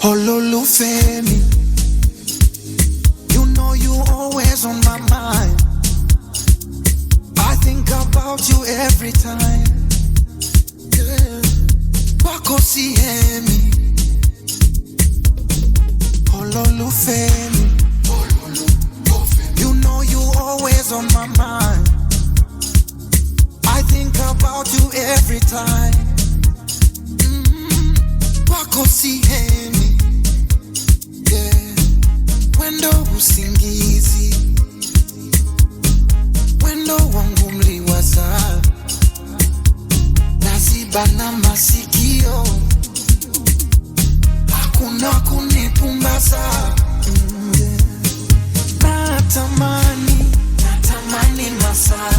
Ololufemi, you know you always on my mind. I think about you every time. Yeah. Wako sihemi, Ololufemi, you know you always on my mind. I think about you every time. Wako sihemi, yeah. Wendo usingizi, wendo wangu mliwaza, nazibana masikio, hakuna kunipumbaza. Natamani masaa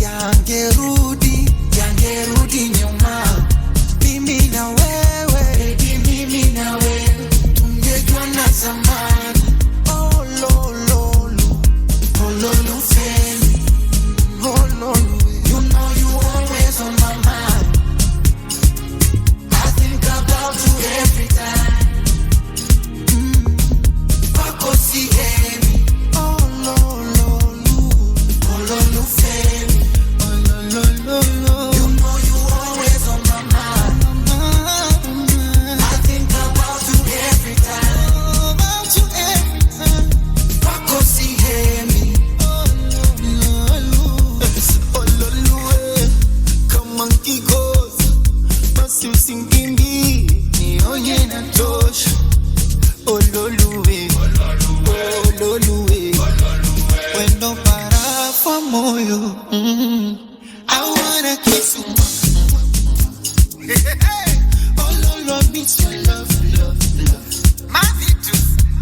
yangerudi nyuma. Mimi na wewe, tungejua na zamani. Oh lolo, Ololufemi, oh lolo, you know you always on my mind. I think about you every time. Wako sihemi, oh lolo, Ololufemi, oh lolo. Wendo para kwa moyo, I wanna kiss you. Ololo, I miss your love.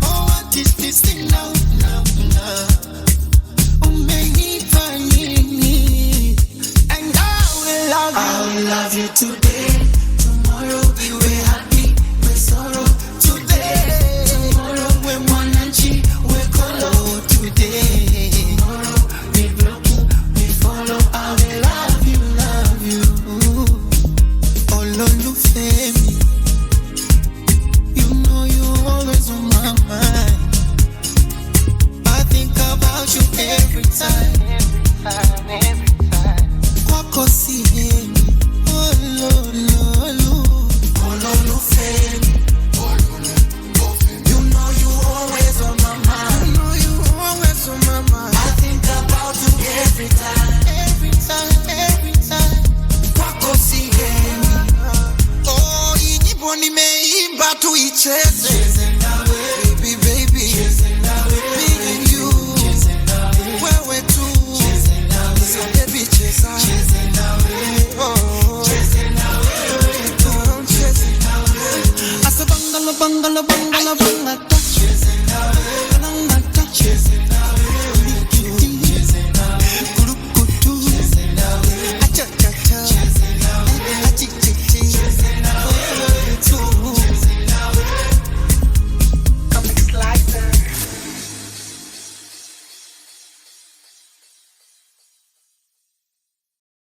Oh, what is this thing now? Umenipa nini? And I will love you today. Tomorrow we will happy, we sorrow. Today, tomorrow we mwananchi, we kolo. Today, tomorrow we block you, we follow. I will love you. Ololufemi, you know you always on my mind. I think about you every time. Wako sihemi, Ololufemi, you know you always on my mind. I think about you every time. Wako sihemi, oh, hii nyimbo nimeimba tuicheze.